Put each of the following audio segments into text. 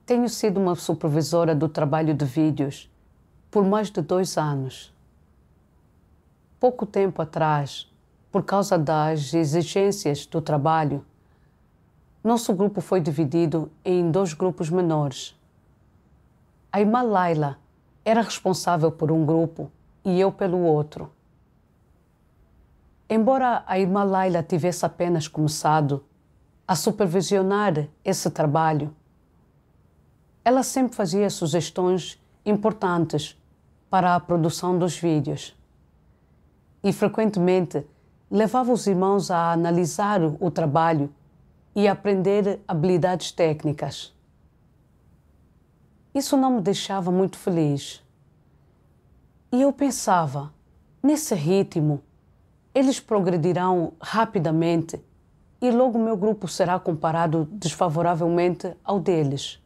Tenho sido uma supervisora do trabalho de vídeos por mais de 2 anos. Pouco tempo atrás, por causa das exigências do trabalho, nosso grupo foi dividido em 2 grupos menores. A irmã Laila era responsável por um grupo e eu pelo outro. Embora a irmã Laila tivesse apenas começado a supervisionar esse trabalho, ela sempre fazia sugestões importantes para a produção dos vídeos e frequentemente levava os irmãos a analisar o trabalho e a aprender habilidades técnicas. Isso não me deixava muito feliz. E eu pensava, nesse ritmo, eles progredirão rapidamente e logo o meu grupo será comparado desfavoravelmente ao deles.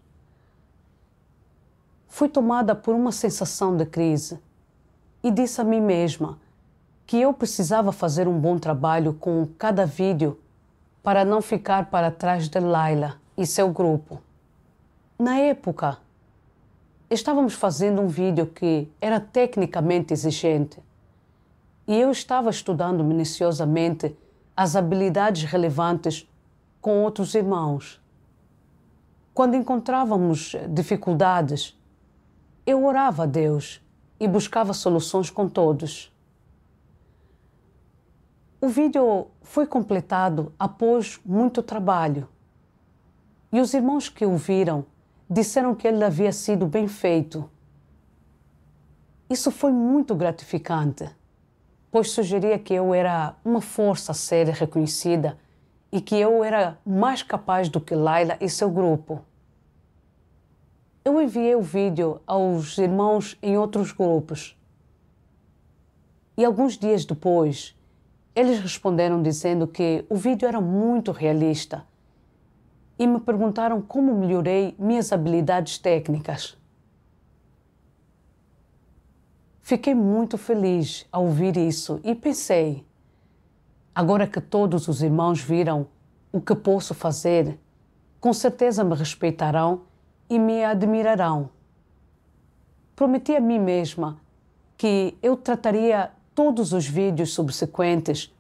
Fui tomada por uma sensação de crise e disse a mim mesma que eu precisava fazer um bom trabalho com cada vídeo para não ficar para trás de Laila e seu grupo. Na época, estávamos fazendo um vídeo que era tecnicamente exigente e eu estava estudando minuciosamente as habilidades relevantes com outros irmãos. Quando encontrávamos dificuldades, eu orava a Deus e buscava soluções com todos. O vídeo foi completado após muito trabalho e os irmãos que o viram disseram que ele havia sido bem feito. Isso foi muito gratificante, pois sugeria que eu era uma força a ser reconhecida e que eu era mais capaz do que Laila e seu grupo. Eu enviei o vídeo aos irmãos em outros grupos. E alguns dias depois, eles responderam dizendo que o vídeo era muito realista e me perguntaram como melhorei minhas habilidades técnicas. Fiquei muito feliz ao ouvir isso e pensei, agora que todos os irmãos viram o que posso fazer, com certeza me respeitarão e me admirarão. Prometi a mim mesma que eu trataria todos os vídeos subsequentes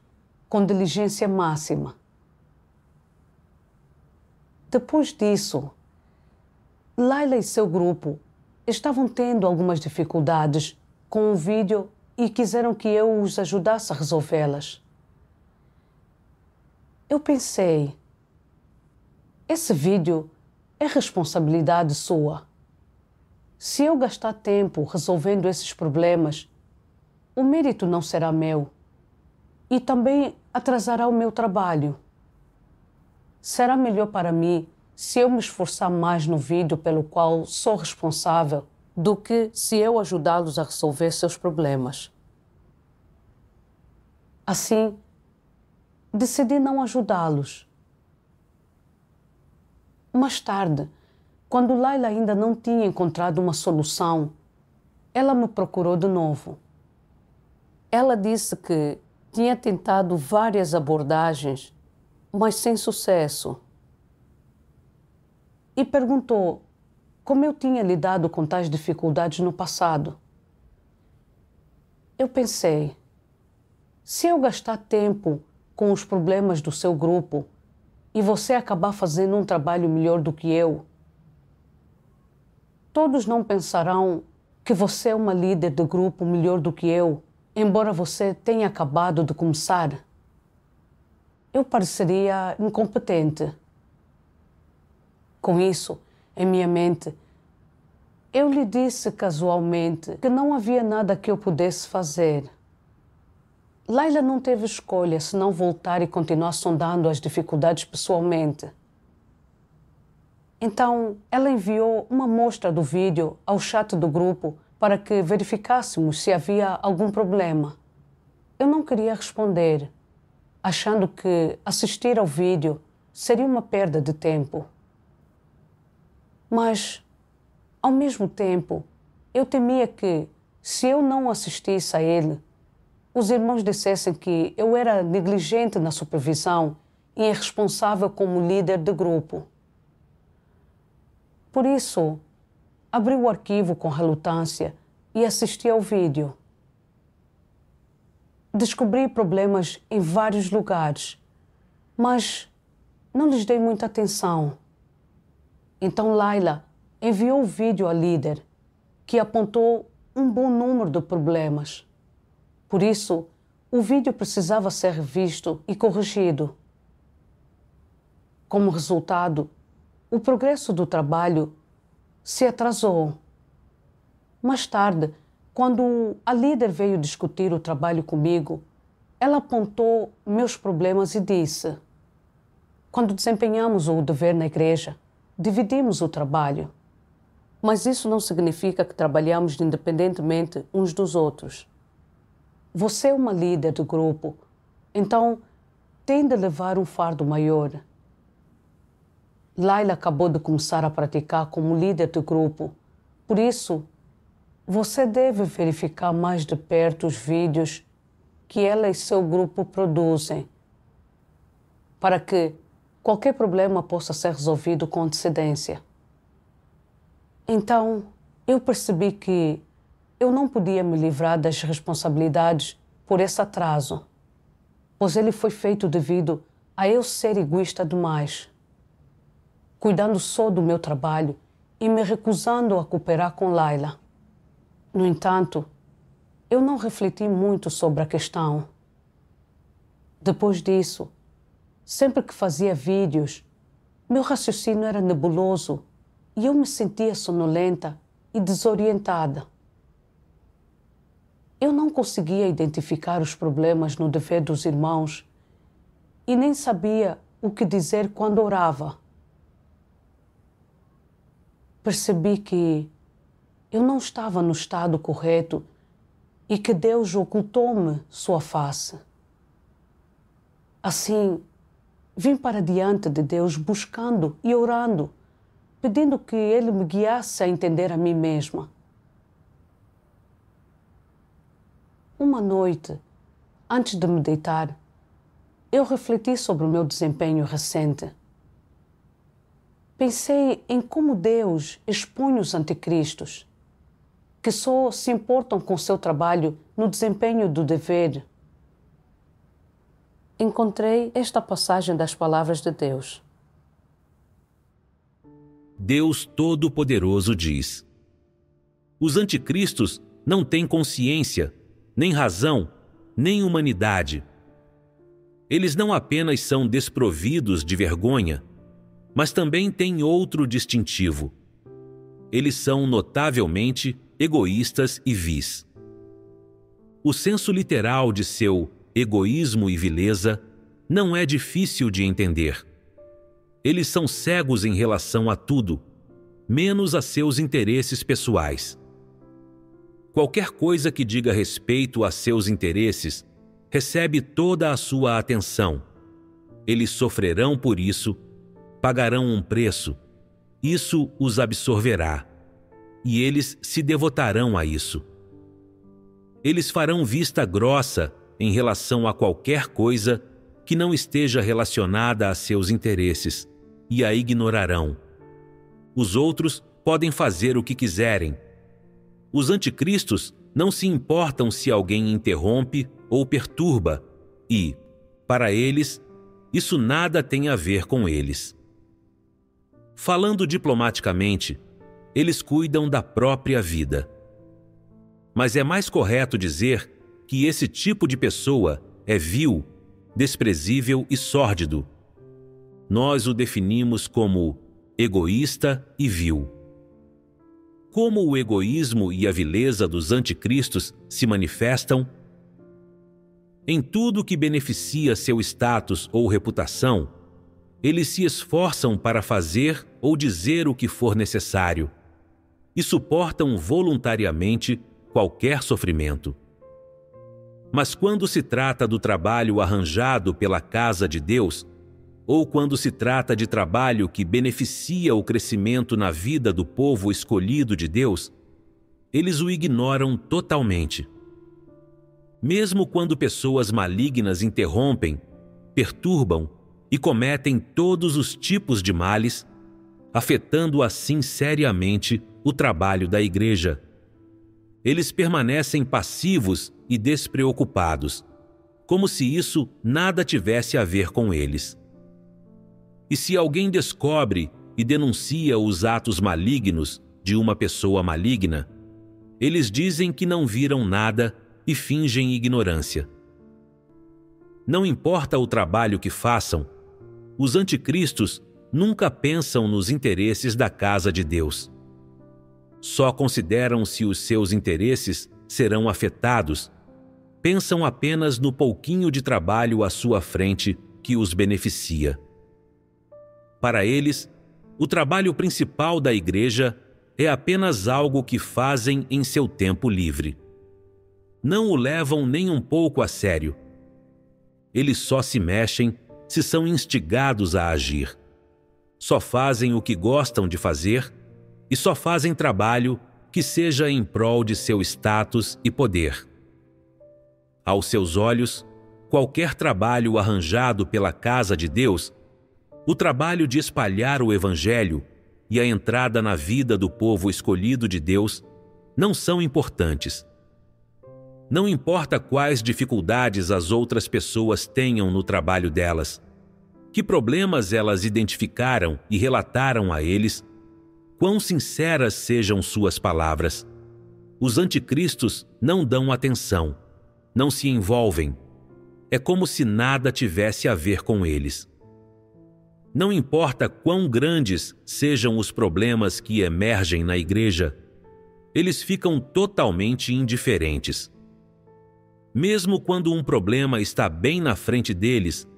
com diligência máxima. Depois disso, Laila e seu grupo estavam tendo algumas dificuldades com o vídeo e quiseram que eu os ajudasse a resolvê-las. Eu pensei, esse vídeo é responsabilidade sua. Se eu gastar tempo resolvendo esses problemas, o mérito não será meu e também atrasará o meu trabalho. Será melhor para mim se eu me esforçar mais no vídeo pelo qual sou responsável do que se eu ajudá-los a resolver seus problemas. Assim, decidi não ajudá-los. Mais tarde, quando Laila ainda não tinha encontrado uma solução, ela me procurou de novo. Ela disse que tinha tentado várias abordagens, mas sem sucesso. E perguntou como eu tinha lidado com tais dificuldades no passado. Eu pensei, se eu gastar tempo com os problemas do seu grupo e você acabar fazendo um trabalho melhor do que eu, todos não pensarão que você é uma líder de grupo melhor do que eu, embora você tenha acabado de começar? Eu pareceria incompetente. Com isso, em minha mente, eu lhe disse casualmente que não havia nada que eu pudesse fazer. Laila não teve escolha senão voltar e continuar sondando as dificuldades pessoalmente. Então, ela enviou uma amostra do vídeo ao chat do grupo para que verificássemos se havia algum problema. Eu não queria responder, achando que assistir ao vídeo seria uma perda de tempo. Mas, ao mesmo tempo, eu temia que, se eu não assistisse a ele, os irmãos dissessem que eu era negligente na supervisão e irresponsável como líder de grupo. Por isso, abri o arquivo com relutância e assisti ao vídeo. Descobri problemas em vários lugares, mas não lhes dei muita atenção. Então Laila enviou o vídeo à líder, que apontou um bom número de problemas. Por isso, o vídeo precisava ser revisto e corrigido. Como resultado, o progresso do trabalho se atrasou. Mais tarde, quando a líder veio discutir o trabalho comigo, ela apontou meus problemas e disse: quando desempenhamos o dever na igreja, dividimos o trabalho. Mas isso não significa que trabalhamos independentemente uns dos outros. Você é uma líder do grupo, então tem de levar um fardo maior. Laila acabou de começar a praticar como líder do grupo, por isso, você deve verificar mais de perto os vídeos que ela e seu grupo produzem, para que qualquer problema possa ser resolvido com antecedência. Então, eu percebi que eu não podia me livrar das responsabilidades por esse atraso, pois ele foi feito devido a eu ser egoísta demais, cuidando só do meu trabalho e me recusando a cooperar com Laila. No entanto, eu não refleti muito sobre a questão. Depois disso, sempre que fazia vídeos, meu raciocínio era nebuloso e eu me sentia sonolenta e desorientada. Eu não conseguia identificar os problemas no dever dos irmãos e nem sabia o que dizer quando orava. Percebi que eu não estava no estado correto e que Deus ocultou-me sua face. Assim, vim para diante de Deus buscando e orando, pedindo que Ele me guiasse a entender a mim mesma. Uma noite, antes de me deitar, eu refleti sobre o meu desempenho recente. Pensei em como Deus expõe os anticristos, que só se importam com seu trabalho no desempenho do dever. Encontrei esta passagem das palavras de Deus. Deus Todo-Poderoso diz: os anticristos não têm consciência, nem razão, nem humanidade. Eles não apenas são desprovidos de vergonha, mas também têm outro distintivo. Eles são notavelmente egoístas e vis. O senso literal de seu egoísmo e vileza não é difícil de entender. Eles são cegos em relação a tudo, menos a seus interesses pessoais. Qualquer coisa que diga respeito a seus interesses recebe toda a sua atenção. Eles sofrerão por isso, pagarão um preço, isso os absorverá, e eles se devotarão a isso. Eles farão vista grossa em relação a qualquer coisa que não esteja relacionada a seus interesses, e a ignorarão. Os outros podem fazer o que quiserem. Os anticristos não se importam se alguém interrompe ou perturba, e, para eles, isso nada tem a ver com eles. Falando diplomaticamente, eles cuidam da própria vida. Mas é mais correto dizer que esse tipo de pessoa é vil, desprezível e sórdido. Nós o definimos como egoísta e vil. Como o egoísmo e a vileza dos anticristos se manifestam? Em tudo que beneficia seu status ou reputação, eles se esforçam para fazer ou dizer o que for necessário e suportam voluntariamente qualquer sofrimento. Mas quando se trata do trabalho arranjado pela casa de Deus, ou quando se trata de trabalho que beneficia o crescimento na vida do povo escolhido de Deus, eles o ignoram totalmente. Mesmo quando pessoas malignas interrompem, perturbam e cometem todos os tipos de males, afetando assim seriamente o trabalho da igreja. Eles permanecem passivos e despreocupados, como se isso nada tivesse a ver com eles. E se alguém descobre e denuncia os atos malignos de uma pessoa maligna, eles dizem que não viram nada e fingem ignorância. Não importa o trabalho que façam, os anticristos nunca pensam nos interesses da casa de Deus. Só consideram se os seus interesses serão afetados. Pensam apenas no pouquinho de trabalho à sua frente que os beneficia. Para eles, o trabalho principal da igreja é apenas algo que fazem em seu tempo livre. Não o levam nem um pouco a sério. Eles só se mexem se são instigados a agir. Só fazem o que gostam de fazer e só fazem trabalho que seja em prol de seu status e poder. Aos seus olhos, qualquer trabalho arranjado pela casa de Deus, o trabalho de espalhar o Evangelho e a entrada na vida do povo escolhido de Deus, não são importantes. Não importa quais dificuldades as outras pessoas tenham no trabalho delas, que problemas elas identificaram e relataram a eles, quão sinceras sejam suas palavras. Os anticristos não dão atenção, não se envolvem. É como se nada tivesse a ver com eles. Não importa quão grandes sejam os problemas que emergem na igreja, eles ficam totalmente indiferentes. Mesmo quando um problema está bem na frente deles,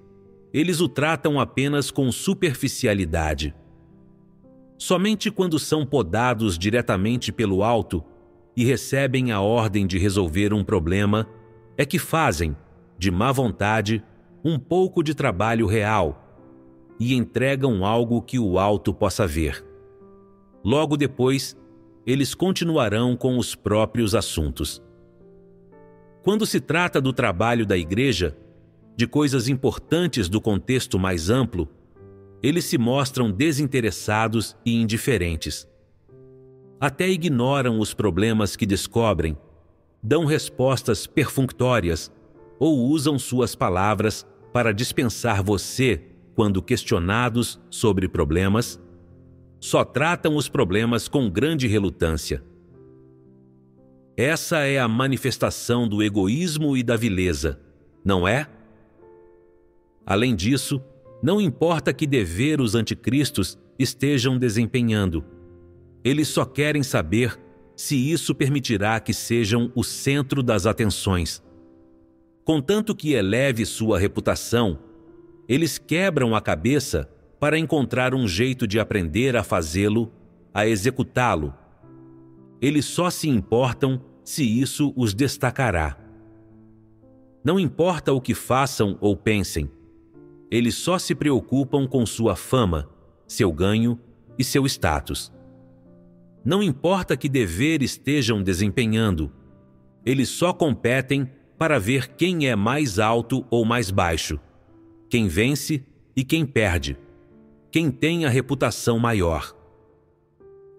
eles o tratam apenas com superficialidade. Somente quando são podados diretamente pelo alto e recebem a ordem de resolver um problema, é que fazem, de má vontade, um pouco de trabalho real e entregam algo que o alto possa ver. Logo depois, eles continuarão com os próprios assuntos. Quando se trata do trabalho da igreja, de coisas importantes do contexto mais amplo, eles se mostram desinteressados e indiferentes. Até ignoram os problemas que descobrem, dão respostas perfunctórias ou usam suas palavras para dispensar você quando questionados sobre problemas. Só tratam os problemas com grande relutância. Essa é a manifestação do egoísmo e da vileza, não é? Além disso, não importa que dever os anticristos estejam desempenhando. Eles só querem saber se isso permitirá que sejam o centro das atenções. Contanto que eleve sua reputação, eles quebram a cabeça para encontrar um jeito de aprender a fazê-lo, a executá-lo. Eles só se importam se isso os destacará. Não importa o que façam ou pensem, eles só se preocupam com sua fama, seu ganho e seu status. Não importa que dever estejam desempenhando, eles só competem para ver quem é mais alto ou mais baixo, quem vence e quem perde, quem tem a reputação maior.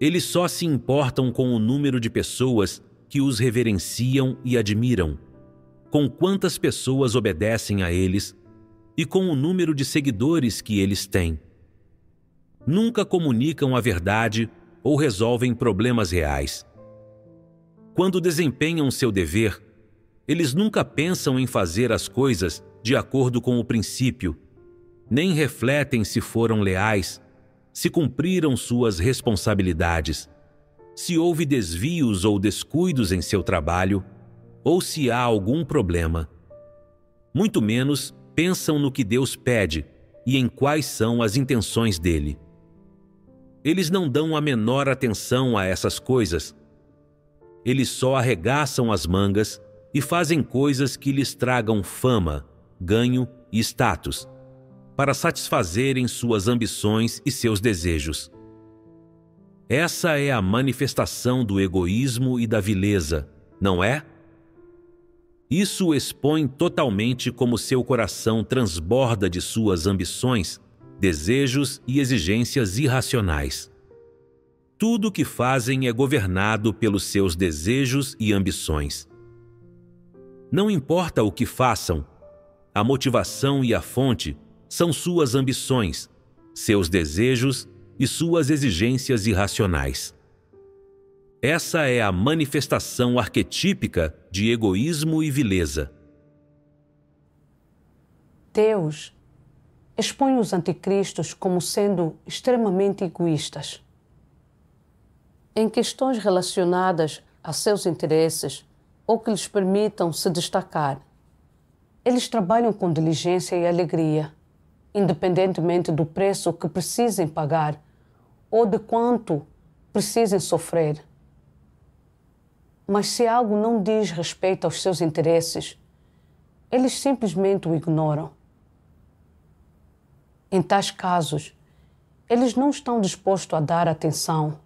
Eles só se importam com o número de pessoas que os reverenciam e admiram, com quantas pessoas obedecem a eles e com o número de seguidores que eles têm. Nunca comunicam a verdade ou resolvem problemas reais. Quando desempenham seu dever, eles nunca pensam em fazer as coisas de acordo com o princípio, nem refletem se foram leais, se cumpriram suas responsabilidades, se houve desvios ou descuidos em seu trabalho, ou se há algum problema. Muito menos pensam no que Deus pede e em quais são as intenções dele. Eles não dão a menor atenção a essas coisas. Eles só arregaçam as mangas e fazem coisas que lhes tragam fama, ganho e status, para satisfazerem suas ambições e seus desejos. Essa é a manifestação do egoísmo e da vileza, não é? Isso expõe totalmente como seu coração transborda de suas ambições, desejos e exigências irracionais. Tudo o que fazem é governado pelos seus desejos e ambições. Não importa o que façam, a motivação e a fonte são suas ambições, seus desejos e suas exigências irracionais. Essa é a manifestação arquetípica de egoísmo e vileza. Deus expõe os anticristos como sendo extremamente egoístas. Em questões relacionadas a seus interesses ou que lhes permitam se destacar, eles trabalham com diligência e alegria, independentemente do preço que precisem pagar ou de quanto precisem sofrer. Mas se algo não diz respeito aos seus interesses, eles simplesmente o ignoram. Em tais casos, eles não estão dispostos a dar atenção.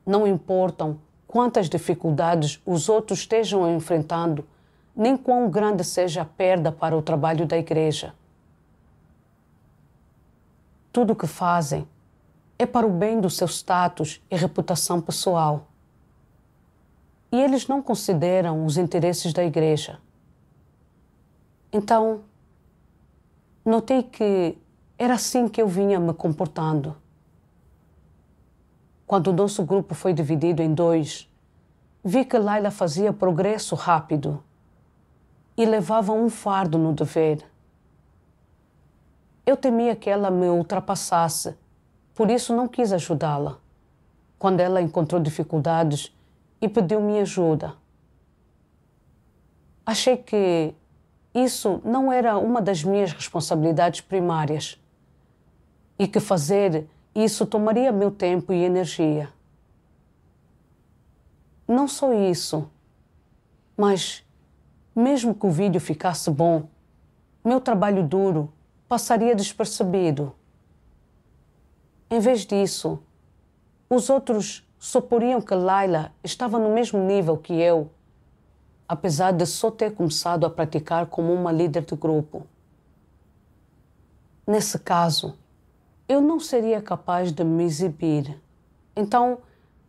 Não importam quantas dificuldades os outros estejam enfrentando, nem quão grande seja a perda para o trabalho da igreja. Tudo o que fazem é para o bem do seu status e reputação pessoal. E eles não consideram os interesses da igreja. Então, notei que era assim que eu vinha me comportando. Quando o nosso grupo foi dividido em dois, vi que Laila fazia progresso rápido e levava um fardo no dever. Eu temia que ela me ultrapassasse, por isso não quis ajudá-la. Quando ela encontrou dificuldades e pediu minha ajuda, achei que isso não era uma das minhas responsabilidades primárias e que fazer isso tomaria meu tempo e energia. Não só isso, mas mesmo que o vídeo ficasse bom, meu trabalho duro passaria despercebido. Em vez disso, os outros suporiam que Laila estava no mesmo nível que eu, apesar de só ter começado a praticar como uma líder de grupo. Nesse caso, eu não seria capaz de me exibir. Então,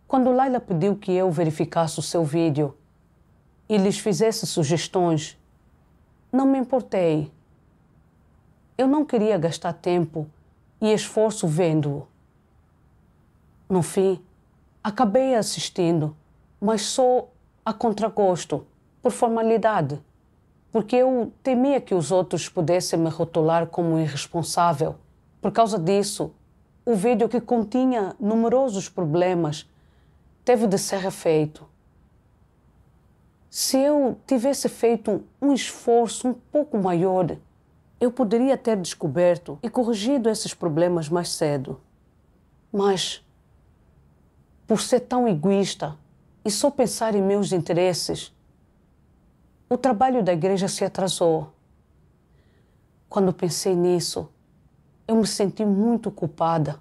quando Laila pediu que eu verificasse o seu vídeo e lhes fizesse sugestões, não me importei. Eu não queria gastar tempo e esforço vendo-o. No fim, acabei assistindo, mas só a contragosto, por formalidade, porque eu temia que os outros pudessem me rotular como irresponsável. Por causa disso, o vídeo, que continha numerosos problemas, teve de ser refeito. Se eu tivesse feito um esforço um pouco maior, eu poderia ter descoberto e corrigido esses problemas mais cedo. Mas, por ser tão egoísta e só pensar em meus interesses, o trabalho da igreja se atrasou. Quando pensei nisso, eu me senti muito culpada.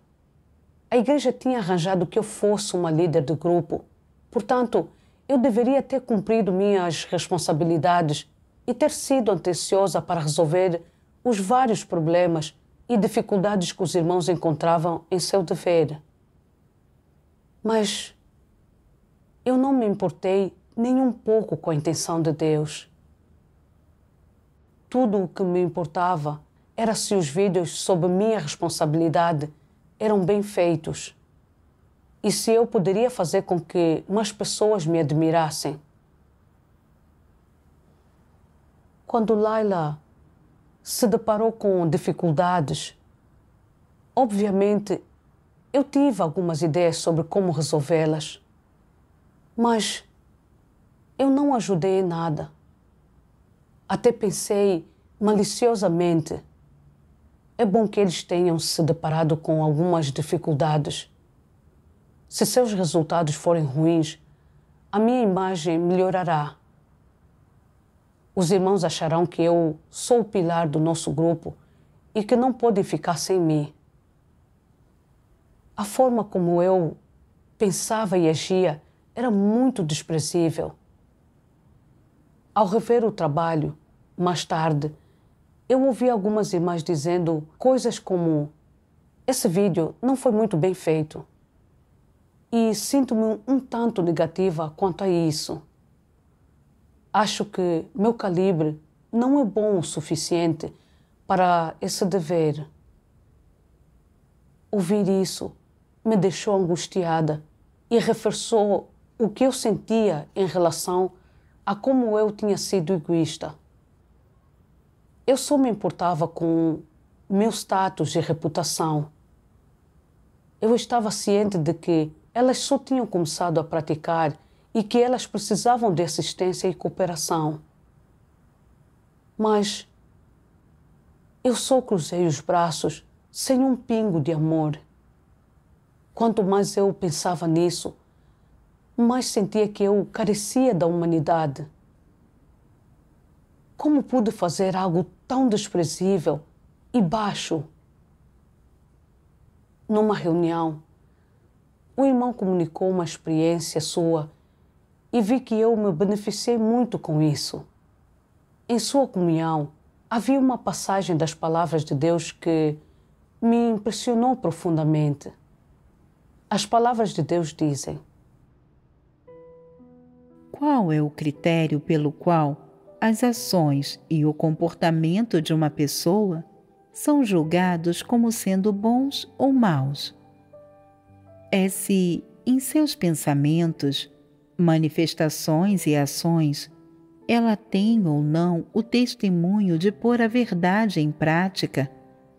A igreja tinha arranjado que eu fosse uma líder de grupo, portanto, eu deveria ter cumprido minhas responsabilidades e ter sido atenciosa para resolver os vários problemas e dificuldades que os irmãos encontravam em seu dever. Mas eu não me importei nem um pouco com a intenção de Deus. Tudo o que me importava era se os vídeos sob minha responsabilidade eram bem feitos e se eu poderia fazer com que mais pessoas me admirassem. Quando Laila se deparou com dificuldades, obviamente eu tive algumas ideias sobre como resolvê-las, mas eu não ajudei em nada. Até pensei maliciosamente: é bom que eles tenham se deparado com algumas dificuldades. Se seus resultados forem ruins, a minha imagem melhorará. Os irmãos acharão que eu sou o pilar do nosso grupo e que não podem ficar sem mim. A forma como eu pensava e agia era muito desprezível. Ao rever o trabalho, mais tarde, eu ouvi algumas irmãs dizendo coisas como: esse vídeo não foi muito bem feito e sinto-me um tanto negativa quanto a isso. Acho que meu calibre não é bom o suficiente para esse dever. Ouvir isso me deixou angustiada e reforçou o que eu sentia em relação a como eu tinha sido egoísta. Eu só me importava com meu status e reputação. Eu estava ciente de que elas só tinham começado a praticar e que elas precisavam de assistência e cooperação. Mas eu só cruzei os braços sem um pingo de amor. Quanto mais eu pensava nisso, mais sentia que eu carecia da humanidade. Como pude fazer algo tão desprezível e baixo? Numa reunião, o irmão comunicou uma experiência sua e vi que eu me beneficiei muito com isso. Em sua comunhão, havia uma passagem das palavras de Deus que me impressionou profundamente. As palavras de Deus dizem: qual é o critério pelo qual as ações e o comportamento de uma pessoa são julgados como sendo bons ou maus? É se, em seus pensamentos, manifestações e ações, ela tem ou não o testemunho de pôr a verdade em prática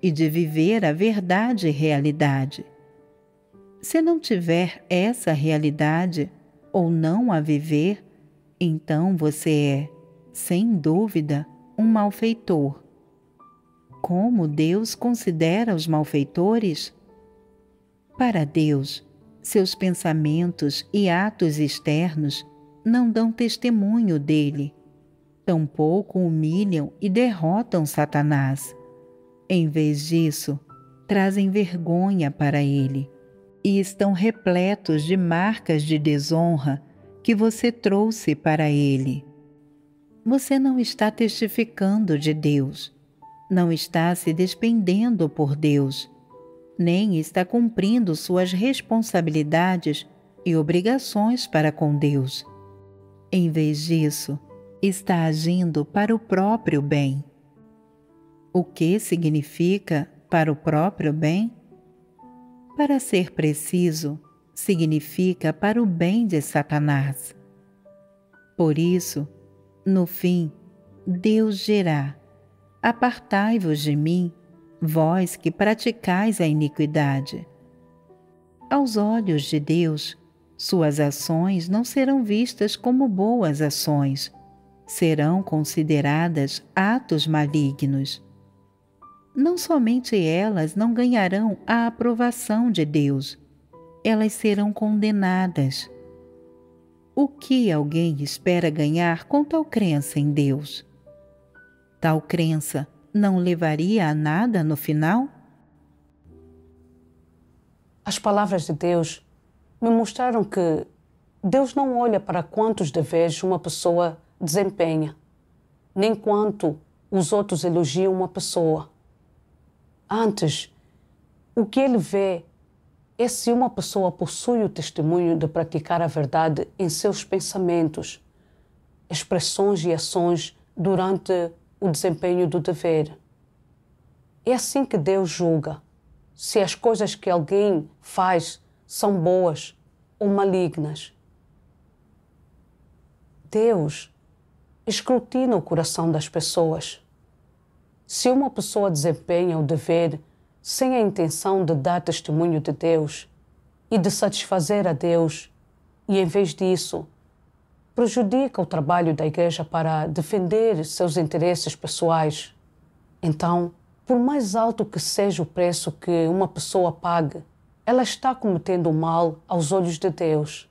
e de viver a verdade e realidade. Se não tiver essa realidade ou não a viver, então você é, sem dúvida, um malfeitor. Como Deus considera os malfeitores? Para Deus, seus pensamentos e atos externos não dão testemunho dele. Tampouco humilham e derrotam Satanás. Em vez disso, trazem vergonha para ele e estão repletos de marcas de desonra que você trouxe para ele. Você não está testificando de Deus, não está se despendendo por Deus, nem está cumprindo suas responsabilidades e obrigações para com Deus. Em vez disso, está agindo para o próprio bem. O que significa para o próprio bem? Para ser preciso, significa para o bem de Satanás. Por isso, no fim, Deus dirá: apartai-vos de mim, vós que praticais a iniquidade. Aos olhos de Deus, suas ações não serão vistas como boas ações, serão consideradas atos malignos. Não somente elas não ganharão a aprovação de Deus, elas serão condenadas. O que alguém espera ganhar com tal crença em Deus? Tal crença não levaria a nada no final? As palavras de Deus me mostraram que Deus não olha para quantos deveres uma pessoa desempenha, nem quanto os outros elogiam uma pessoa. Antes, o que ele vê é se uma pessoa possui o testemunho de praticar a verdade em seus pensamentos, expressões e ações durante o desempenho do dever. É assim que Deus julga se as coisas que alguém faz são boas ou malignas. Deus escrutina o coração das pessoas. Se uma pessoa desempenha o dever sem a intenção de dar testemunho de Deus e de satisfazer a Deus, e em vez disso, prejudica o trabalho da igreja para defender seus interesses pessoais, então, por mais alto que seja o preço que uma pessoa pague, ela está cometendo mal aos olhos de Deus.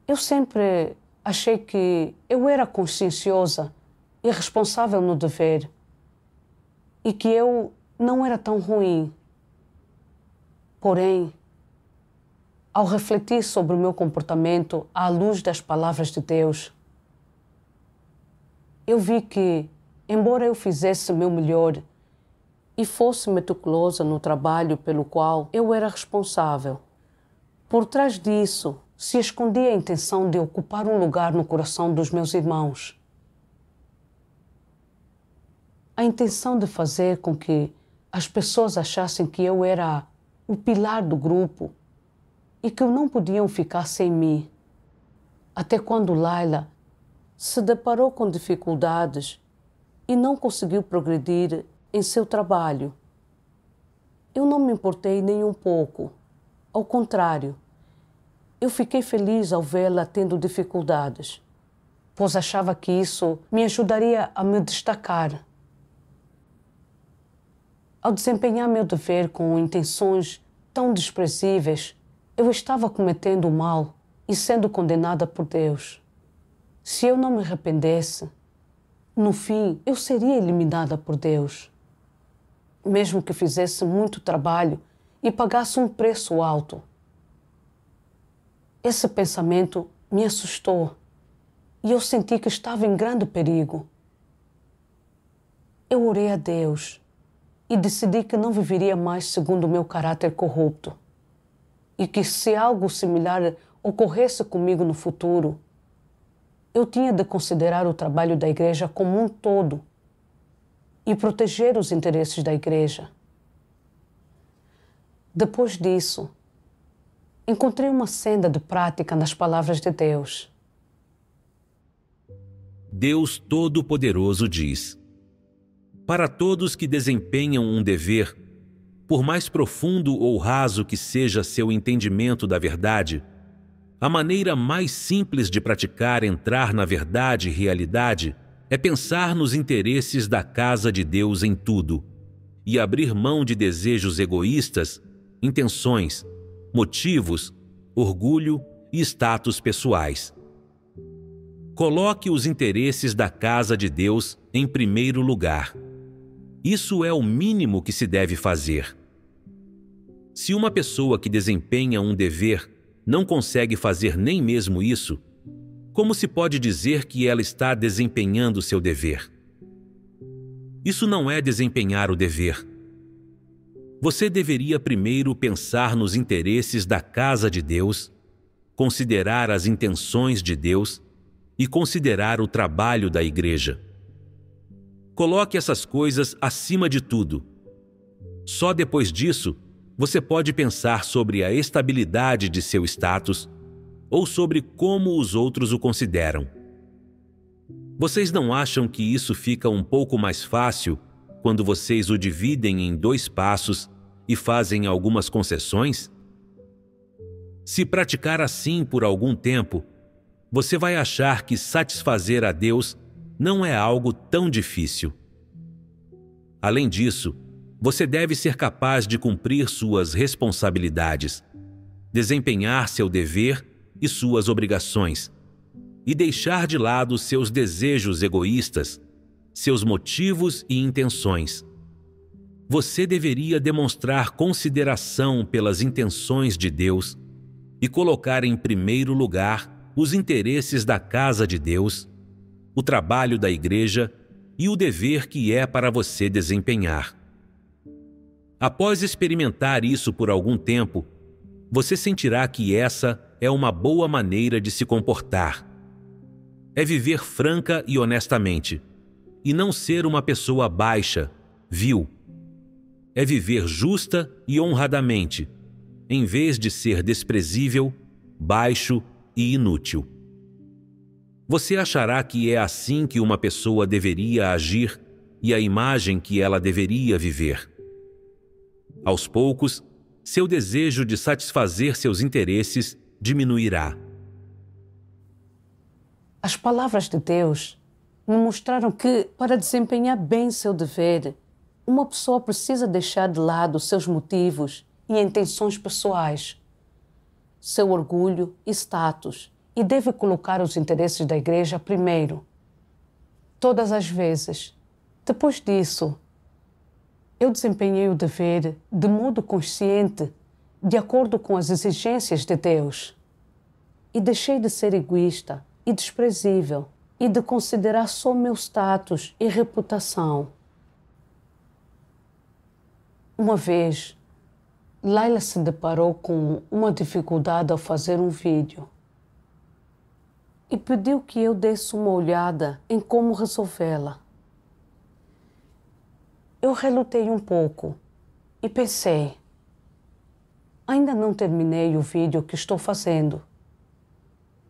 Eu sempre achei que eu era conscienciosa e responsável no dever e que eu não era tão ruim. Porém, ao refletir sobre o meu comportamento à luz das palavras de Deus, eu vi que, embora eu fizesse o meu melhor e fosse meticulosa no trabalho pelo qual eu era responsável. Por trás disso se escondia a intenção de ocupar um lugar no coração dos meus irmãos. A intenção de fazer com que as pessoas achassem que eu era o pilar do grupo e que não podiam ficar sem mim. Até quando Laila se deparou com dificuldades e não conseguiu progredir em seu trabalho. Eu não me importei nem um pouco. Ao contrário, eu fiquei feliz ao vê-la tendo dificuldades, pois achava que isso me ajudaria a me destacar. Ao desempenhar meu dever com intenções tão desprezíveis, eu estava cometendo o mal e sendo condenada por Deus. Se eu não me arrependesse, no fim eu seria eliminada por Deus. Mesmo que fizesse muito trabalho e pagasse um preço alto. Esse pensamento me assustou e eu senti que estava em grande perigo. Eu orei a Deus e decidi que não viveria mais segundo o meu caráter corrupto e que se algo similar ocorresse comigo no futuro, eu tinha de considerar o trabalho da igreja como um todo e proteger os interesses da igreja. Depois disso, encontrei uma senda de prática nas palavras de Deus. Deus Todo-Poderoso diz: para todos que desempenham um dever, por mais profundo ou raso que seja seu entendimento da verdade, a maneira mais simples de praticar entrar na verdade e realidade é pensar nos interesses da casa de Deus em tudo e abrir mão de desejos egoístas, intenções, motivos, orgulho e status pessoais. Coloque os interesses da casa de Deus em primeiro lugar. Isso é o mínimo que se deve fazer. Se uma pessoa que desempenha um dever não consegue fazer nem mesmo isso, como se pode dizer que ela está desempenhando seu dever? Isso não é desempenhar o dever. Você deveria primeiro pensar nos interesses da casa de Deus, considerar as intenções de Deus e considerar o trabalho da igreja. Coloque essas coisas acima de tudo. Só depois disso, você pode pensar sobre a estabilidade de seu status ou sobre como os outros o consideram. Vocês não acham que isso fica um pouco mais fácil quando vocês o dividem em 2 passos e fazem algumas concessões? Se praticar assim por algum tempo, você vai achar que satisfazer a Deus não é algo tão difícil. Além disso, você deve ser capaz de cumprir suas responsabilidades, desempenhar seu dever e suas obrigações, e deixar de lado seus desejos egoístas, seus motivos e intenções. Você deveria demonstrar consideração pelas intenções de Deus e colocar em primeiro lugar os interesses da casa de Deus, o trabalho da igreja e o dever que é para você desempenhar. Após experimentar isso por algum tempo, você sentirá que essa é uma boa maneira de se comportar. É viver franca e honestamente, e não ser uma pessoa baixa, vil. É viver justa e honradamente, em vez de ser desprezível, baixo e inútil. Você achará que é assim que uma pessoa deveria agir e a imagem que ela deveria viver. Aos poucos, seu desejo de satisfazer seus interesses diminuirá. As palavras de Deus me mostraram que, para desempenhar bem seu dever, uma pessoa precisa deixar de lado seus motivos e intenções pessoais, seu orgulho e status, e deve colocar os interesses da igreja primeiro, todas as vezes. Depois disso, eu desempenhei o dever de modo consciente, de acordo com as exigências de Deus, e deixei de ser egoísta e desprezível e de considerar só meu status e reputação. Uma vez, Laila se deparou com uma dificuldade ao fazer um vídeo e pediu que eu desse uma olhada em como resolvê-la. Eu relutei um pouco e pensei, ainda não terminei o vídeo que estou fazendo.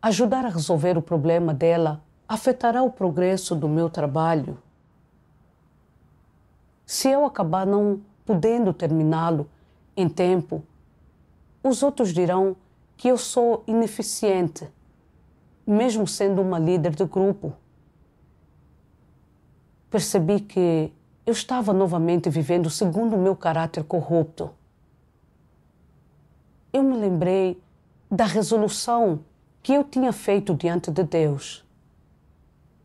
Ajudar a resolver o problema dela afetará o progresso do meu trabalho. Se eu acabar não podendo terminá-lo em tempo, os outros dirão que eu sou ineficiente, mesmo sendo uma líder de grupo. Percebi que eu estava novamente vivendo segundo o meu caráter corrupto. Eu me lembrei da resolução que eu tinha feito diante de Deus,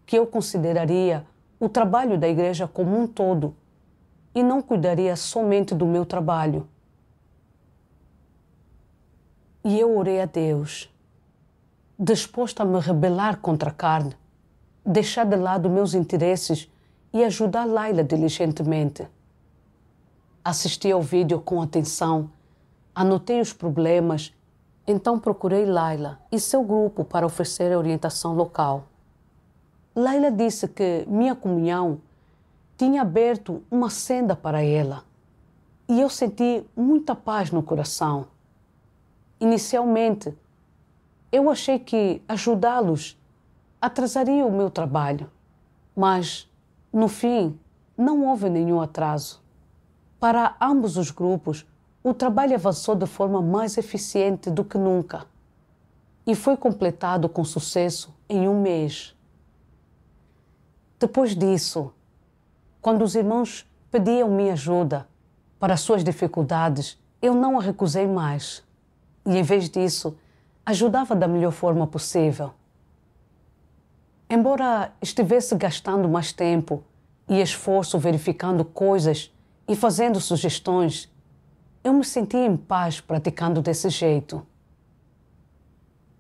que eu consideraria o trabalho da igreja como um todo e não cuidaria somente do meu trabalho. E eu orei a Deus, disposta a me rebelar contra a carne, deixar de lado meus interesses e ajudar Laila diligentemente. Assisti ao vídeo com atenção, anotei os problemas, então procurei Laila e seu grupo para oferecer a orientação local. Laila disse que minha comunhão tinha aberto uma senda para ela e eu senti muita paz no coração. Inicialmente, eu achei que ajudá-los atrasaria o meu trabalho, mas, no fim, não houve nenhum atraso. Para ambos os grupos, o trabalho avançou de forma mais eficiente do que nunca e foi completado com sucesso em um mês. Depois disso, quando os irmãos pediam minha ajuda para suas dificuldades, eu não a recusei mais e, em vez disso, ajudava da melhor forma possível. Embora estivesse gastando mais tempo e esforço verificando coisas e fazendo sugestões, eu me sentia em paz praticando desse jeito.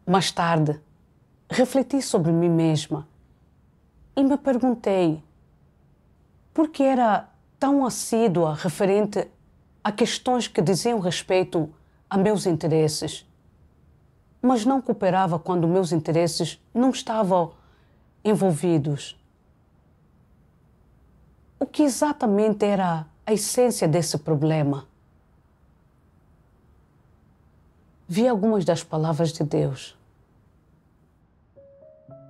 Mais tarde, refleti sobre mim mesma e me perguntei por que era tão assídua referente a questões que diziam respeito a meus interesses, mas não cooperava quando meus interesses não estavam envolvidos. O que exatamente era a essência desse problema? Vi algumas das palavras de Deus.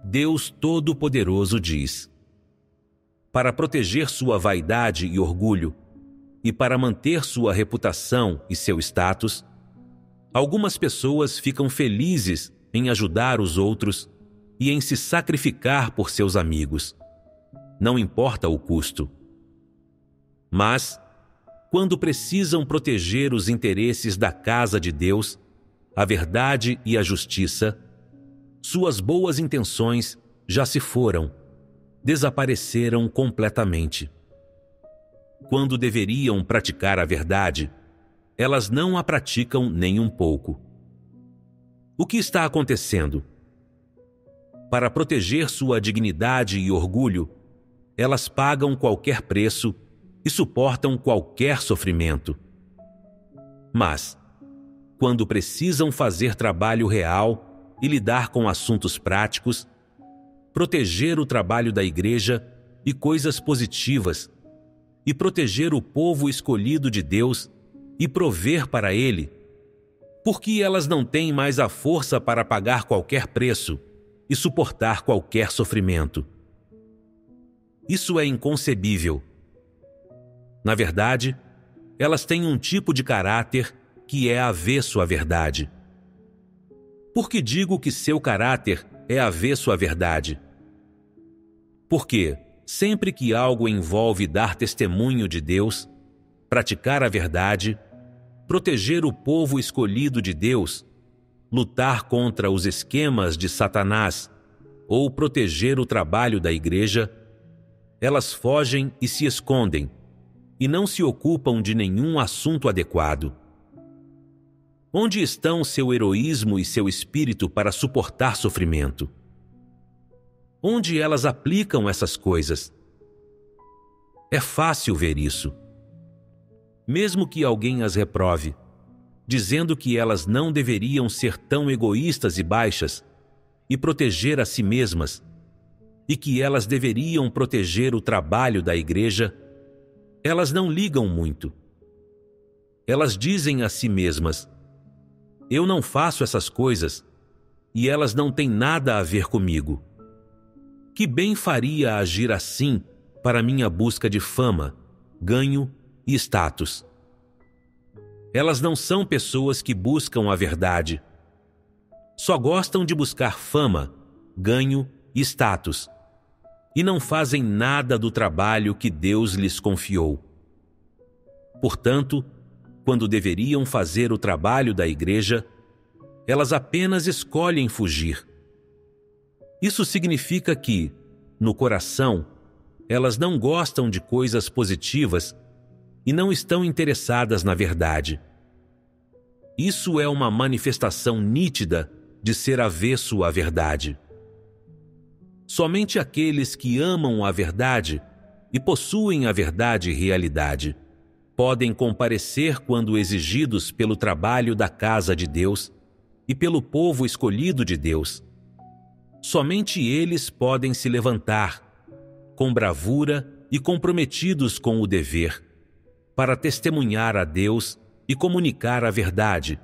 Deus Todo-Poderoso diz: para proteger sua vaidade e orgulho, e para manter sua reputação e seu status, algumas pessoas ficam felizes em ajudar os outros e em se sacrificar por seus amigos. Não importa o custo. Mas, quando precisam proteger os interesses da casa de Deus, a verdade e a justiça, suas boas intenções já se foram, desapareceram completamente. Quando deveriam praticar a verdade, elas não a praticam nem um pouco. O que está acontecendo? Para proteger sua dignidade e orgulho, elas pagam qualquer preço e suportam qualquer sofrimento. Mas, quando precisam fazer trabalho real e lidar com assuntos práticos, proteger o trabalho da igreja e coisas positivas, e proteger o povo escolhido de Deus e prover para ele, porque elas não têm mais a força para pagar qualquer preço e suportar qualquer sofrimento. Isso é inconcebível. Na verdade, elas têm um tipo de caráter que é avesso à verdade. Por que digo que seu caráter é avesso à verdade? Porque, sempre que algo envolve dar testemunho de Deus, praticar a verdade, proteger o povo escolhido de Deus, lutar contra os esquemas de Satanás ou proteger o trabalho da igreja, elas fogem e se escondem e não se ocupam de nenhum assunto adequado. Onde estão seu heroísmo e seu espírito para suportar sofrimento? Onde elas aplicam essas coisas? É fácil ver isso. mesmo que alguém as reprove, dizendo que elas não deveriam ser tão egoístas e baixas e proteger a si mesmas, e que elas deveriam proteger o trabalho da igreja, elas não ligam muito. Elas dizem a si mesmas: eu não faço essas coisas e elas não têm nada a ver comigo. Que bem faria agir assim para minha busca de fama, ganho e status? Elas não são pessoas que buscam a verdade. Só gostam de buscar fama, ganho e status, e não fazem nada do trabalho que Deus lhes confiou. Portanto, quando deveriam fazer o trabalho da igreja, elas apenas escolhem fugir. Isso significa que, no coração, elas não gostam de coisas positivas e não estão interessadas na verdade. Isso é uma manifestação nítida de ser avesso à verdade. Somente aqueles que amam a verdade e possuem a verdade e realidade podem comparecer quando exigidos pelo trabalho da casa de Deus e pelo povo escolhido de Deus. Somente eles podem se levantar, com bravura e comprometidos com o dever, para testemunhar a Deus e comunicar a verdade,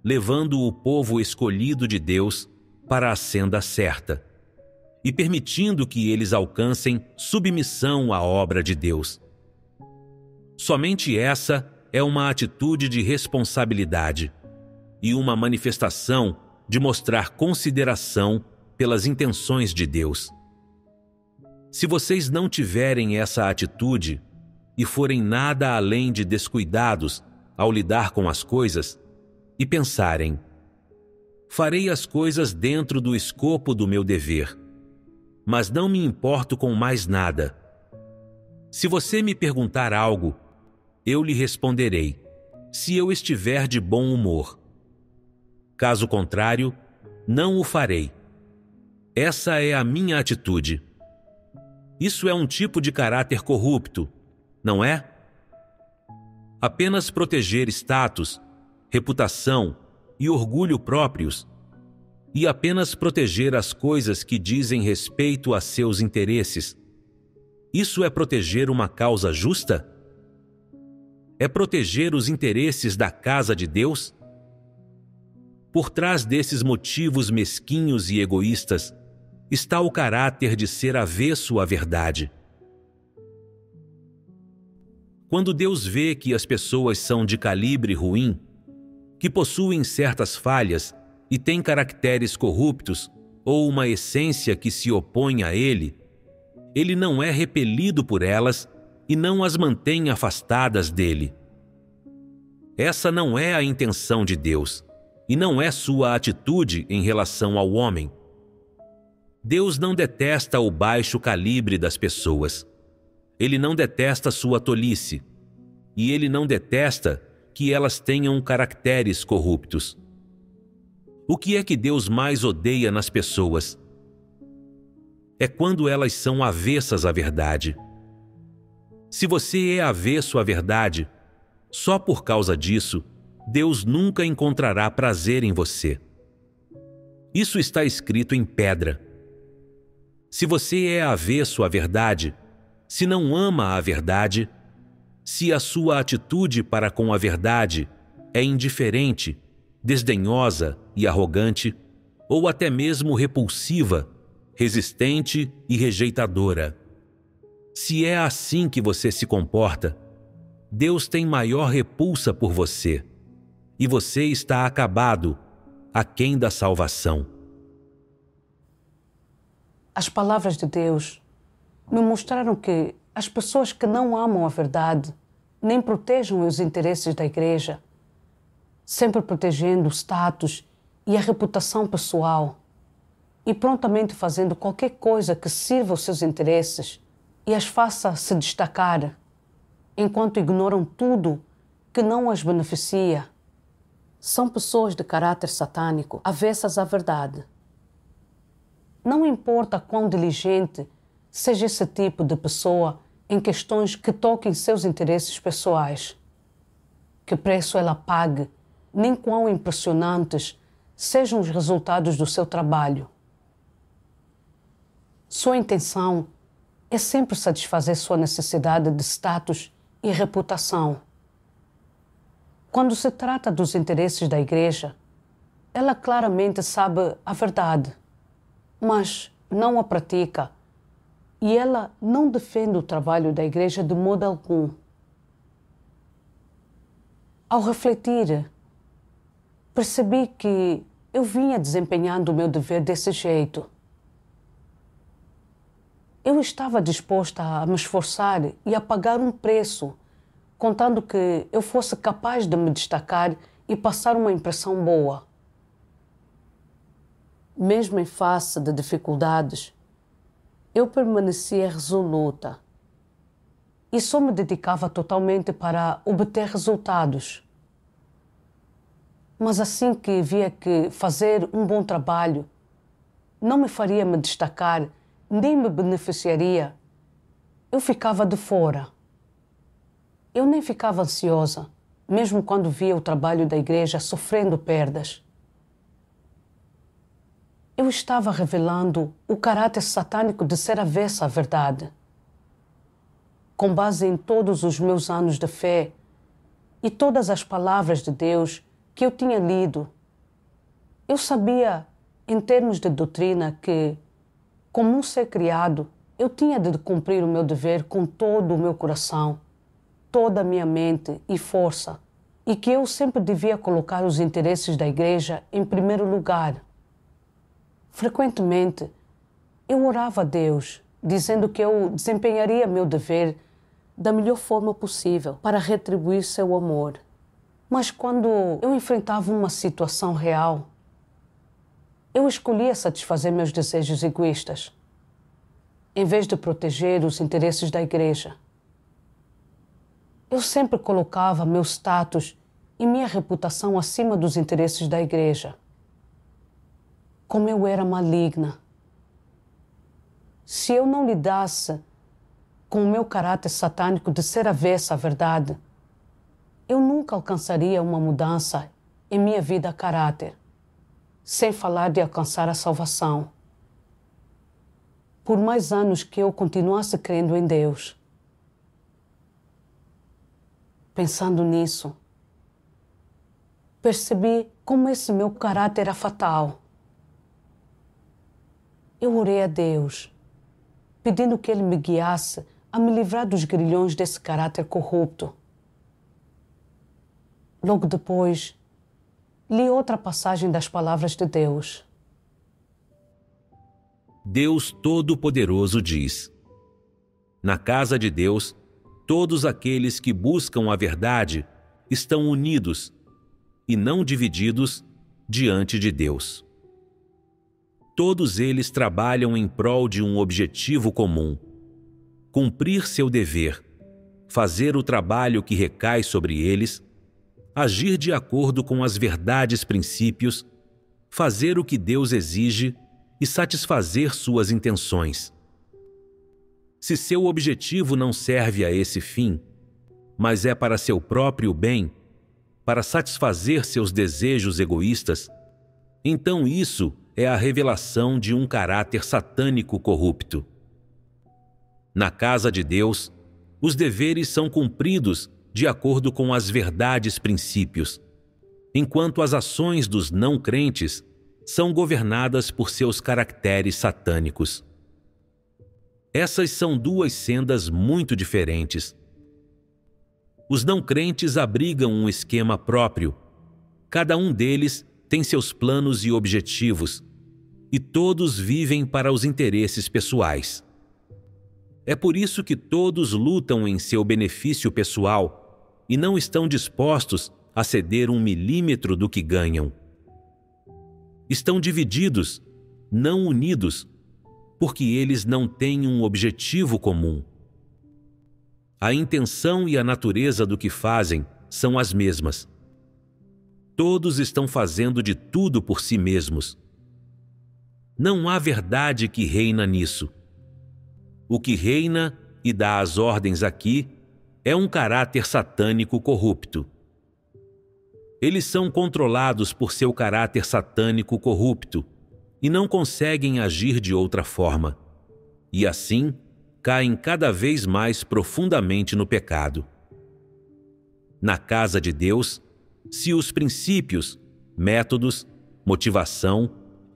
levando o povo escolhido de Deus para a senda certa e permitindo que eles alcancem submissão à obra de Deus. Somente essa é uma atitude de responsabilidade e uma manifestação de mostrar consideração pelas intenções de Deus. Se vocês não tiverem essa atitude e forem nada além de descuidados ao lidar com as coisas e pensarem: farei as coisas dentro do escopo do meu dever, mas não me importo com mais nada. Se você me perguntar algo, eu lhe responderei, se eu estiver de bom humor. Caso contrário, não o farei. Essa é a minha atitude. Isso é um tipo de caráter corrupto, não é? Apenas proteger status, reputação e orgulho próprios, e apenas proteger as coisas que dizem respeito a seus interesses. Isso é proteger uma causa justa? É proteger os interesses da casa de Deus? Por trás desses motivos mesquinhos e egoístas está o caráter de ser avesso à verdade. Quando Deus vê que as pessoas são de calibre ruim, que possuem certas falhas e têm caracteres corruptos ou uma essência que se opõe a Ele, Ele não é repelido por elas e não as mantém afastadas dele. Essa não é a intenção de Deus e não é sua atitude em relação ao homem. Deus não detesta o baixo calibre das pessoas. Ele não detesta sua tolice. E Ele não detesta que elas tenham caracteres corruptos. O que é que Deus mais odeia nas pessoas? É quando elas são avessas à verdade. Se você é avesso à verdade, só por causa disso, Deus nunca encontrará prazer em você. Isso está escrito em pedra. Se você é avesso à verdade, se não ama a verdade, se a sua atitude para com a verdade é indiferente, desdenhosa e arrogante, ou até mesmo repulsiva, resistente e rejeitadora, se é assim que você se comporta, Deus tem maior repulsa por você, e você está acabado, aquém da salvação. As palavras de Deus me mostraram que as pessoas que não amam a verdade, nem protegem os interesses da igreja, sempre protegendo o status e a reputação pessoal, e prontamente fazendo qualquer coisa que sirva aos seus interesses e as faça se destacar, enquanto ignoram tudo que não as beneficia, são pessoas de caráter satânico, avessas à verdade. Não importa quão diligente seja esse tipo de pessoa em questões que toquem seus interesses pessoais, que preço ela pague, nem quão impressionantes sejam os resultados do seu trabalho. Sua intenção é sempre satisfazer sua necessidade de status e reputação. Quando se trata dos interesses da Igreja, ela claramente sabe a verdade, mas não a pratica, e ela não defende o trabalho da Igreja de modo algum. Ao refletir, percebi que eu vinha desempenhando o meu dever desse jeito. Eu estava disposta a me esforçar e a pagar um preço, contando que eu fosse capaz de me destacar e passar uma impressão boa. Mesmo em face de dificuldades, eu permanecia resoluta e só me dedicava totalmente para obter resultados. Mas assim que via que fazer um bom trabalho não me faria me destacar nem me beneficiaria, eu ficava de fora. Eu nem ficava ansiosa, mesmo quando via o trabalho da Igreja sofrendo perdas. Eu estava revelando o caráter satânico de ser avessa à verdade. Com base em todos os meus anos de fé e todas as palavras de Deus que eu tinha lido, eu sabia, em termos de doutrina, que, como um ser criado, eu tinha de cumprir o meu dever com todo o meu coração, toda a minha mente e força, e que eu sempre devia colocar os interesses da Igreja em primeiro lugar. Frequentemente, eu orava a Deus, dizendo que eu desempenharia meu dever da melhor forma possível para retribuir seu amor. Mas quando eu enfrentava uma situação real, eu escolhia satisfazer meus desejos egoístas, em vez de proteger os interesses da Igreja. Eu sempre colocava meu status e minha reputação acima dos interesses da Igreja. Como eu era maligna. Se eu não lidasse com o meu caráter satânico de ser avessa à verdade, eu nunca alcançaria uma mudança em minha vida a caráter, sem falar de alcançar a salvação. Por mais anos que eu continuasse crendo em Deus. Pensando nisso, percebi como esse meu caráter era fatal. Eu orei a Deus, pedindo que Ele me guiasse a me livrar dos grilhões desse caráter corrupto. Logo depois, li outra passagem das palavras de Deus. Deus Todo-Poderoso diz: na casa de Deus, todos aqueles que buscam a verdade estão unidos e não divididos diante de Deus. Todos eles trabalham em prol de um objetivo comum: cumprir seu dever, fazer o trabalho que recai sobre eles, agir de acordo com as verdades princípios, fazer o que Deus exige e satisfazer suas intenções. Se seu objetivo não serve a esse fim, mas é para seu próprio bem, para satisfazer seus desejos egoístas, então isso é a revelação de um caráter satânico corrupto. Na casa de Deus, os deveres são cumpridos de acordo com as verdades princípios, enquanto as ações dos não crentes são governadas por seus caracteres satânicos. Essas são duas sendas muito diferentes. Os não crentes abrigam um esquema próprio. Cada um deles tem seus planos e objetivos, e todos vivem para os interesses pessoais. É por isso que todos lutam em seu benefício pessoal e não estão dispostos a ceder 1 milímetro do que ganham. Estão divididos, não unidos, porque eles não têm um objetivo comum. A intenção e a natureza do que fazem são as mesmas. Todos estão fazendo de tudo por si mesmos. Não há verdade que reina nisso. O que reina e dá as ordens aqui é um caráter satânico corrupto. Eles são controlados por seu caráter satânico corrupto e não conseguem agir de outra forma. E assim, caem cada vez mais profundamente no pecado. Na casa de Deus, se os princípios, métodos, motivação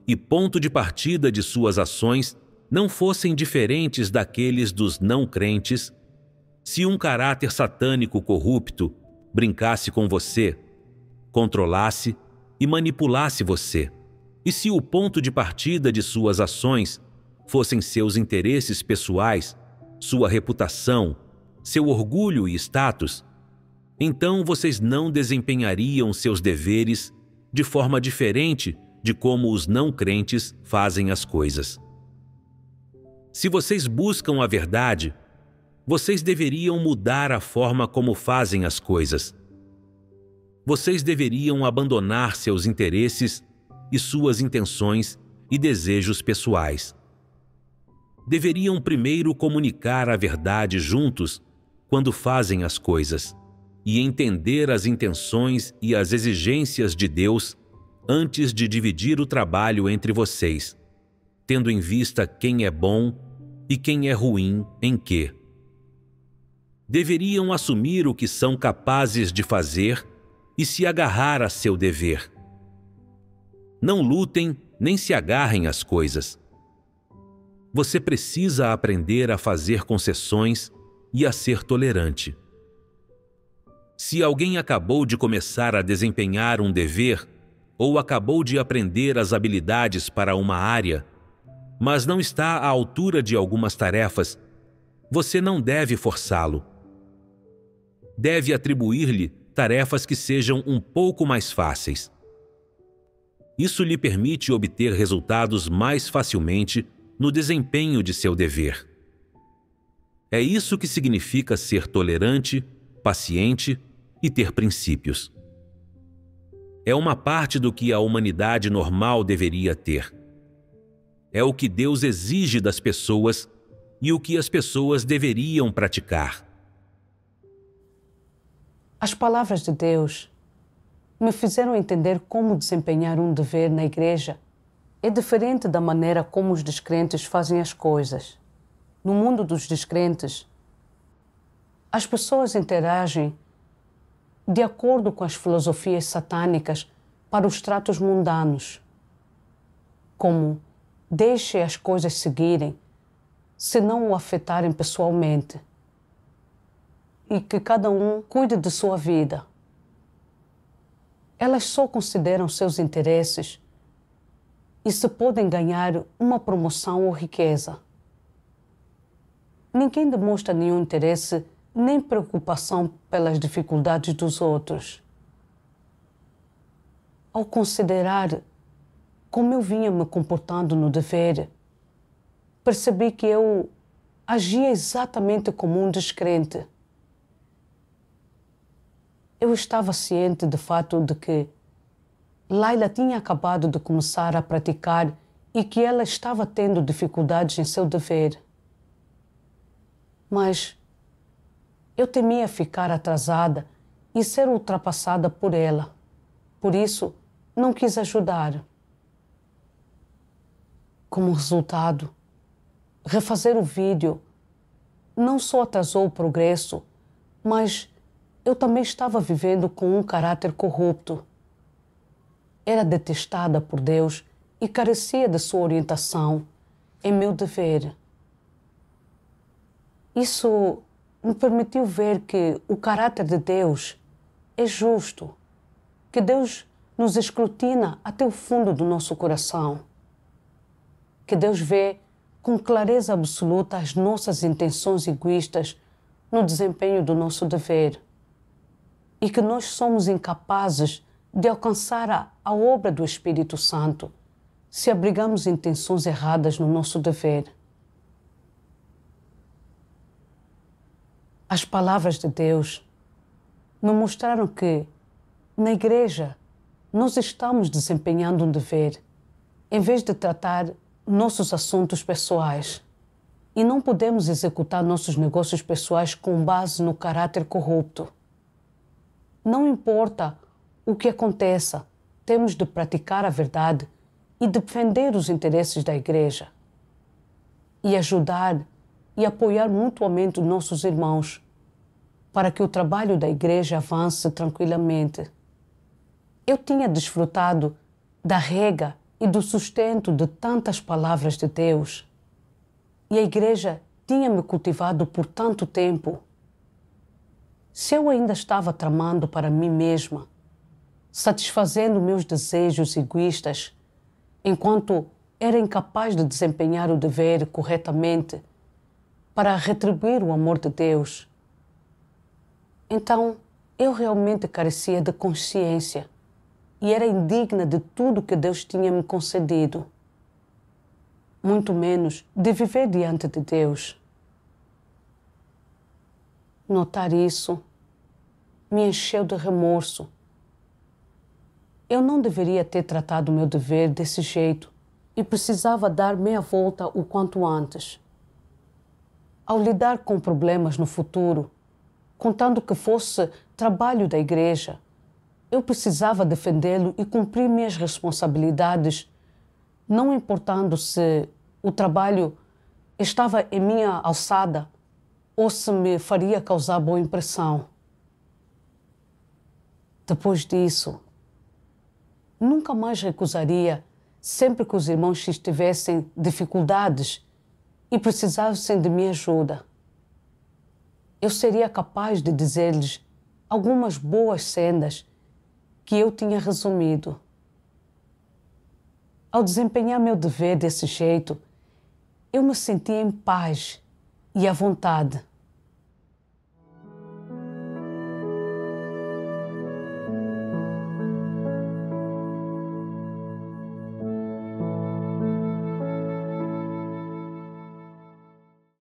e ponto de partida de suas ações não fossem diferentes daqueles dos não crentes, se um caráter satânico corrupto brincasse com você, controlasse e manipulasse você, e se o ponto de partida de suas ações fossem seus interesses pessoais, sua reputação, seu orgulho e status, então vocês não desempenhariam seus deveres de forma diferente de como os não crentes fazem as coisas. Se vocês buscam a verdade, vocês deveriam mudar a forma como fazem as coisas. Vocês deveriam abandonar seus interesses e suas intenções e desejos pessoais. Deveriam primeiro comunicar a verdade juntos quando fazem as coisas e entender as intenções e as exigências de Deus antes de dividir o trabalho entre vocês, tendo em vista quem é bom e quem é ruim em quê. Deveriam assumir o que são capazes de fazer e se agarrar a seu dever. Não lutem nem se agarrem às coisas. Você precisa aprender a fazer concessões e a ser tolerante. Se alguém acabou de começar a desempenhar um dever ou acabou de aprender as habilidades para uma área, mas não está à altura de algumas tarefas, você não deve forçá-lo. Deve atribuir-lhe tarefas que sejam um pouco mais fáceis. Isso lhe permite obter resultados mais facilmente no desempenho de seu dever. É isso que significa ser tolerante, paciente e ter princípios. É uma parte do que a humanidade normal deveria ter. É o que Deus exige das pessoas e o que as pessoas deveriam praticar. As palavras de Deus me fizeram entender como desempenhar um dever na igreja é diferente da maneira como os descrentes fazem as coisas. No mundo dos descrentes, as pessoas interagem de acordo com as filosofias satânicas para os tratos mundanos, como deixe as coisas seguirem se não o afetarem pessoalmente e que cada um cuide de sua vida. Elas só consideram seus interesses e se podem ganhar uma promoção ou riqueza. Ninguém demonstra nenhum interesse nem preocupação pelas dificuldades dos outros. Ao considerar como eu vinha me comportando no dever, percebi que eu agia exatamente como um descrente. Eu estava ciente do fato de que Laila tinha acabado de começar a praticar e que ela estava tendo dificuldades em seu dever. Mas eu temia ficar atrasada e ser ultrapassada por ela. Por isso, não quis ajudar. Como resultado, refazer o vídeo não só atrasou o progresso, mas eu também estava vivendo com um caráter corrupto. Era detestada por Deus e carecia de sua orientação em meu dever. Isso me permitiu ver que o caráter de Deus é justo, que Deus nos escrutina até o fundo do nosso coração, que Deus vê com clareza absoluta as nossas intenções egoístas no desempenho do nosso dever e que nós somos incapazes de alcançar a obra do Espírito Santo se abrigamos intenções erradas no nosso dever. As palavras de Deus me mostraram que, na igreja, nós estamos desempenhando um dever, em vez de tratar nossos assuntos pessoais. E não podemos executar nossos negócios pessoais com base no caráter corrupto. Não importa o que aconteça, temos de praticar a verdade e defender os interesses da Igreja e ajudar e apoiar mutuamente nossos irmãos para que o trabalho da Igreja avance tranquilamente. Eu tinha desfrutado da rega e do sustento de tantas palavras de Deus e a Igreja tinha me cultivado por tanto tempo. Se eu ainda estava tramando para mim mesma, satisfazendo meus desejos egoístas, enquanto era incapaz de desempenhar o dever corretamente para retribuir o amor de Deus, então eu realmente carecia de consciência e era indigna de tudo que Deus tinha me concedido, muito menos de viver diante de Deus. Notar isso me encheu de remorso. Eu não deveria ter tratado meu dever desse jeito e precisava dar meia volta o quanto antes. Ao lidar com problemas no futuro, contando que fosse trabalho da Igreja, eu precisava defendê-lo e cumprir minhas responsabilidades, não importando se o trabalho estava em minha alçada ou se me faria causar boa impressão. Depois disso, nunca mais recusaria sempre que os irmãos tivessem dificuldades e precisassem de minha ajuda. Eu seria capaz de dizer-lhes algumas boas sendas que eu tinha resumido. Ao desempenhar meu dever desse jeito, eu me sentia em paz e à vontade.